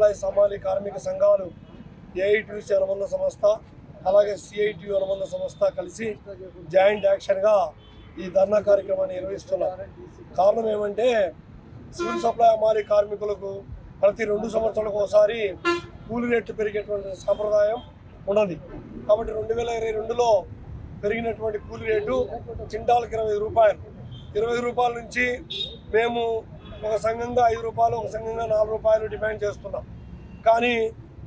Supplies హమాలీ కార్మిక సంఘాలు ఏఐటీయూసీ అనుబంధ సంస్థ అలాగే సిఐటియు అనుబంధ సంస్థ కలిసి జాయింట్ యాక్షన్గా ఈ ధర్నా కార్యక్రమాన్ని నిర్వహిస్తున్నాం. కారణం ఏమంటే సివిల్ సప్లై హమాలీ కార్మికులకు ప్రతి 2 సంవత్సరాలకు ఒకసారి కూలీ రేట్లు పెరిగేటువంటి సాంప్రదాయం ఉన్నది. కాబట్టి 2022లో పెరిగినటువంటి కూలీ రేటు క్వింటాల్కి 20 రూపాయలు. 20 రూపాయల నుంచి మేము ఒక సంఘంగా 5 రూపాయలు, ఒక సంఘంగా 4 రూపాయలు డిమాండ్ చేస్తున్నాం. కానీ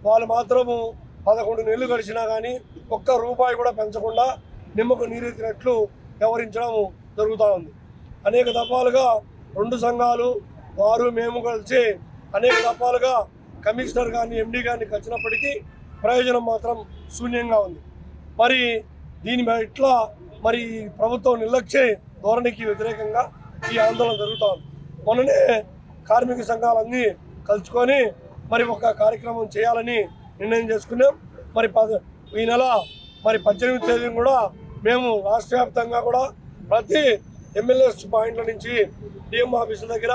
వాళ్ళు మాత్రము 11 నెలలు గడిచినా కానీ ఒక్క రూపాయి కూడా పెంచకుండా నిమ్మకు నీరెత్తినట్లు వ్యవహరించడం జరుగుతూ ఉంది. అనేక దఫాలుగా 2 సంఘాలు వారు మేము కలిసి అనేక దఫాలుగా కమిషనర్ గారిని ఎండీ గారిని కలిసినప్పటికీ ప్రయోజనం మాత్రం శూన్యంగా ఉంది. మరి దీని ఇట్లా మరి ప్రభుత్వం నిర్లక్ష్య ధోరణికి వ్యతిరేకంగా ఈ ఆందోళన జరుగుతోంది. మొన్ననే కార్మిక సంఘాలన్నీ కలుసుకొని మరి ఒక కార్యక్రమం చేయాలని నిర్ణయం చేసుకున్నాం. మరి ఈ నెల మరి 18వ తేదీన కూడా మేము రాష్ట్ర వ్యాప్తంగా కూడా ప్రతి ఎమ్మెల్యేస్ పాయింట్ల నుంచి డిఎం ఆఫీసుల దగ్గర,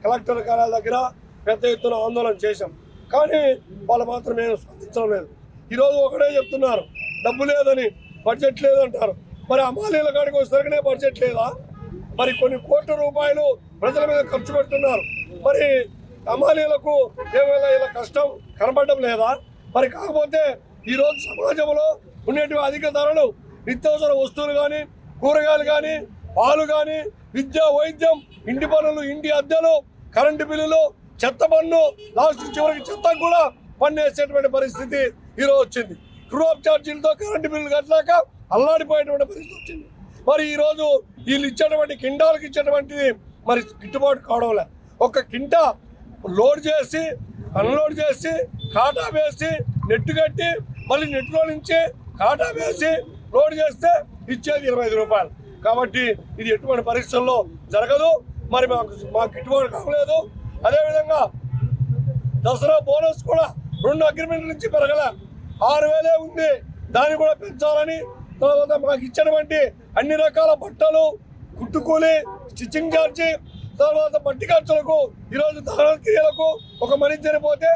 కలెక్టర్ కార్యాలయాల దగ్గర పెద్ద ఎత్తున ఆందోళన చేశాం. కానీ వాళ్ళు మాత్రం మేము స్పందించడం లేదు. ఈరోజు ఒకటే చెప్తున్నారు, డబ్బు లేదని, బడ్జెట్ లేదంటారు. మరి హమాలీల కాడికి వచ్చేసరికనే బడ్జెట్ లేదా? మరి కొన్ని కోట్ల రూపాయలు ప్రజల మీద ఖర్చు పెడుతున్నారు. మరి హమాలీలకు ఏమైనా ఇలా కష్టం కనబడడం లేదా? మరి కాకపోతే ఈరోజు సమాజంలో ఉండేటువంటి అధిక ధరలు, నిత్యావసర వస్తువులు కానీ, కూరగాయలు కానీ, పాలు కానీ, విద్య, వైద్యం, ఇంటి పనులు, ఇంటి అద్దెలు, కరెంటు బిల్లులు, చెత్త పన్ను, లాస్ట్ చివరికి చెత్తకు కూడా పన్ను వేసేటువంటి పరిస్థితి ఈరోజు వచ్చింది. ట్రూఅప్ ఛార్జీలతో కరెంటు బిల్లు కట్టలేక అల్లాడిపోయేటువంటి పరిస్థితి వచ్చింది. మరి ఈరోజు వీళ్ళు ఇచ్చేటువంటి కింటాలకు ఇచ్చేటువంటిది మరి గిట్టుబాటు కావడంలే. ఒక కింటా లోడ్ చేసి, అన్లోడ్ చేసి, కాటా వేసి, నెట్టు కట్టి, మళ్ళీ నెట్లో నుంచి కాటా వేసి లోడ్ చేస్తే ఇచ్చేది 25 రూపాయలు. కాబట్టి ఇది ఎటువంటి పరిస్థితుల్లో జరగదు. మరి మాకు గిట్టుబాటు కావలేదు. అదేవిధంగా దసరా బోనస్ కూడా 2 అగ్రిమెంట్ల నుంచి పెరగలే, 6,000 ఉంది. దాన్ని కూడా పెంచాలని, తర్వాత మాకు ఇచ్చినటువంటి అన్ని రకాల బట్టలు, కుట్టుకూలి, స్టిచ్చింగ్ ఛార్జీ, తర్వాత బట్టి ఖర్చులకు, ఈరోజు దహన క్రియలకు ఒక మనిషి చనిపోతే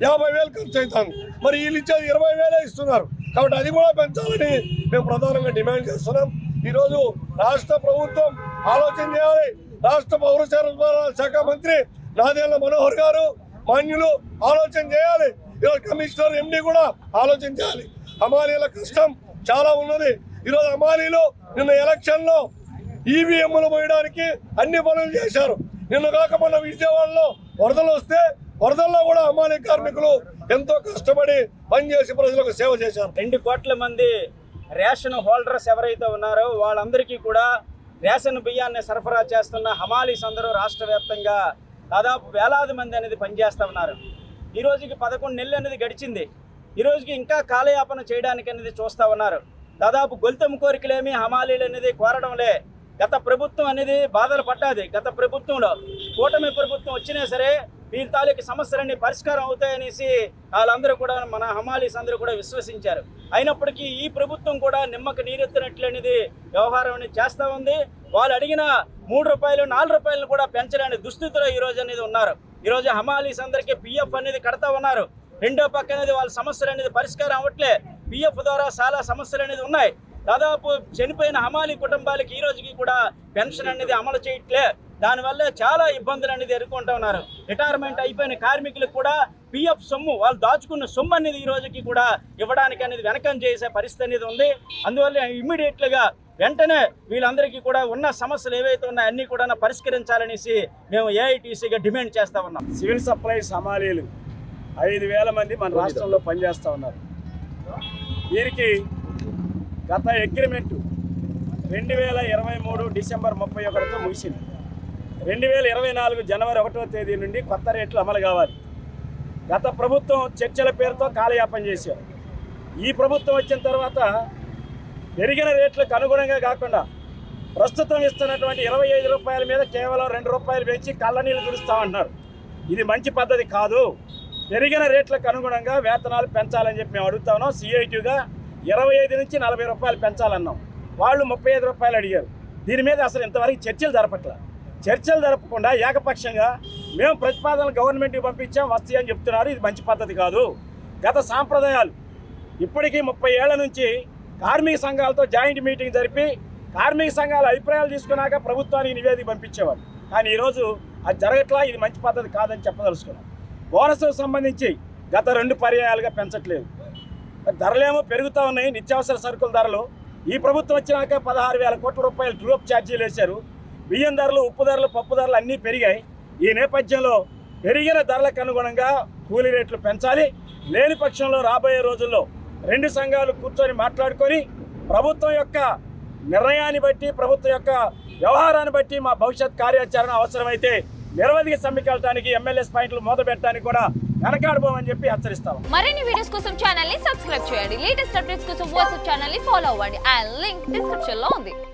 50,000 ఖర్చు అవుతుంది. మరి వీళ్ళు ఇచ్చేది 20,000 ఇస్తున్నారు. కాబట్టి అది కూడా పెంచాలని మేము ప్రధానంగా డిమాండ్ చేస్తున్నాం. ఈరోజు రాష్ట్ర ప్రభుత్వం ఆలోచన చేయాలి. రాష్ట్ర పౌర సరఫరాల శాఖ మంత్రి నాదెళ్ల మనోహర్ గారు మాన్యులు ఆలోచన చేయాలి. ఈరోజు కమిషనర్ ఎండీ కూడా ఆలోచన చేయాలి. హమాలీల కష్టం చాలా ఉన్నది. ఈరోజు హమాలీలో నిన్న ఎలక్షన్లో ఈవీఎంలు పోయడానికి అన్ని పనులు చేశారు. నిన్న కాక మొన్న విజయవాడలో వరదలు వస్తే వరదల్లో కూడా హమాలీ కార్మికులు ఎంతో కష్టపడి పనిచేసి ప్రజలకు సేవ చేశారు. 2 కోట్ల మంది రేషన్ హోల్డర్స్ ఎవరైతే ఉన్నారో వాళ్ళందరికీ కూడా రేషన్ బియ్యాన్ని సరఫరా చేస్తున్న హమాలీస్ అందరూ రాష్ట్ర వ్యాప్తంగా దాదాపు వేలాది మంది అనేది పనిచేస్తూ ఉన్నారు. ఈ రోజుకి 11 నెలలు అనేది గడిచింది. ఈ రోజుకి ఇంకా కాలయాపన చేయడానికి అనేది చూస్తూ ఉన్నారు. దాదాపు గొంతెం కోరికలేమి హమాలీలు అనేది కోరడంలే. గత ప్రభుత్వం అనేది బాధలు పడ్డాది. గత ప్రభుత్వంలో కూటమి ప్రభుత్వం వచ్చినా సరే వీళ్ళ తాలూకు సమస్యలన్నీ పరిష్కారం అవుతాయనేసి వాళ్ళందరూ కూడా, మన హమాలీస్ అందరూ కూడా విశ్వసించారు. అయినప్పటికీ ఈ ప్రభుత్వం కూడా నిమ్మకు నీరెత్తినట్లు అనేది వ్యవహారం అనేది చేస్తూ ఉంది. వాళ్ళు అడిగిన 3 రూపాయలు 4 రూపాయలు కూడా పెంచలేని దుస్థితిలో ఈరోజు అనేది ఉన్నారు. ఈరోజు హమాలీస్ అందరికీ పిఎఫ్ అనేది కడతా ఉన్నారు. రెండో పక్క అనేది వాళ్ళ సమస్యలు అనేది పరిష్కారం అవ్వట్లే. పిఎఫ్ ద్వారా చాలా సమస్యలు అనేది ఉన్నాయి. దాదాపు చనిపోయిన హమాలీ కుటుంబాలకి ఈ రోజుకి కూడా పెన్షన్ అనేది అమలు చేయట్లే. దానివల్ల చాలా ఇబ్బందులు అనేది ఎదుర్కొంటూ ఉన్నారు. రిటైర్మెంట్ అయిపోయిన కార్మికులకు కూడా పిఎఫ్ సొమ్ము, వాళ్ళు దాచుకున్న సొమ్ము అనేది ఈ రోజుకి కూడా ఇవ్వడానికి అనేది వెనకం చేసే పరిస్థితి అనేది ఉంది. అందువల్ల ఇమ్మీడియట్లుగా వెంటనే వీళ్ళందరికీ కూడా ఉన్న సమస్యలు ఏవైతే ఉన్నాయో అన్నీ కూడా పరిష్కరించాలనేసి మేము ఏఐటీసీగా డిమాండ్ చేస్తూ ఉన్నాం. సివిల్ సప్లైస్ హమాలీలు 5,000 మంది మన రాష్ట్రంలో పనిచేస్తూ ఉన్నారు. వీరికి గత అగ్రిమెంటు 2023 డిసెంబర్ 31తో ముగిసింది. 2024 జనవరి 1వ తేదీ నుండి కొత్త రేట్లు అమలు కావాలి. గత ప్రభుత్వం చర్చల పేరుతో కాలయాపన చేశారు. ఈ ప్రభుత్వం వచ్చిన తర్వాత పెరిగిన రేట్లకు అనుగుణంగా కాకుండా ప్రస్తుతం ఇస్తున్నటువంటి 25 రూపాయల మీద కేవలం 2 రూపాయలు పెంచి కళ్ళనీళ్ళు తుడుస్తామంటున్నారు. ఇది మంచి పద్ధతి కాదు. పెరిగిన రేట్లకు అనుగుణంగా వేతనాలు పెంచాలని చెప్పి మేము అడుగుతా ఉన్నాం. సిఐటిగా 25 నుంచి 40 రూపాయలు పెంచాలన్నాం. వాళ్ళు 35 రూపాయలు అడిగారు. దీని మీద అసలు ఇంతవరకు చర్చలు జరపట్ల. చర్చలు జరపకుండా ఏకపక్షంగా మేము ప్రతిపాదనలు గవర్నమెంట్కి పంపించాం, వస్తాయి అని చెప్తున్నారు. ఇది మంచి పద్ధతి కాదు. గత సాంప్రదాయాలు ఇప్పటికీ 30 ఏళ్ల నుంచి కార్మిక సంఘాలతో జాయింట్ మీటింగ్ జరిపి కార్మిక సంఘాల అభిప్రాయాలు తీసుకున్నాక ప్రభుత్వానికి నివేదిక పంపించేవారు. కానీ ఈరోజు అది జరగట్లా. ఇది మంచి పద్ధతి కాదని చెప్పదలుచుకున్నాం. బోనస్కు సంబంధించి గత 2 పర్యాయాలుగా పెంచట్లేదు. ధరలేమో పెరుగుతూ ఉన్నాయి, నిత్యావసర సరుకుల ధరలు. ఈ ప్రభుత్వం వచ్చినాక 16,000 కోట్ల రూపాయలు ట్రూఅప్ ఛార్జీలు వేశారు. బియ్యం ధరలు, ఉప్పు ధరలు, పప్పు ధరలు అన్నీ పెరిగాయి. ఈ నేపథ్యంలో పెరిగిన ధరలకు అనుగుణంగా కూలీ రేట్లు పెంచాలి. లేని పక్షంలో రాబోయే రోజుల్లో 2 సంఘాలు కూర్చొని మాట్లాడుకొని ప్రభుత్వం యొక్క నిర్ణయాన్ని బట్టి, ప్రభుత్వం యొక్క వ్యవహారాన్ని బట్టి మా భవిష్యత్ కార్యాచరణ అవసరమైతే నిరవధిక సమ్మెకెళ్ళడానికి ఎమ్మెల్యేస్ పాయింట్లు మొదలుపెట్టడానికి కూడా వెనకాడబోమని చెప్పి హెచ్చరిస్తాం. మరిన్ని వీడియోస్ కోసం ఛానల్ ని సబ్స్క్రైబ్ చేయండి. లేటెస్ట్ అప్డేట్స్ కోసం వాట్సాప్ ఛానల్ ని ఫాలో అవ్వండి. ఆ లింక్ డిస్క్రిప్షన్ లో ఉంది.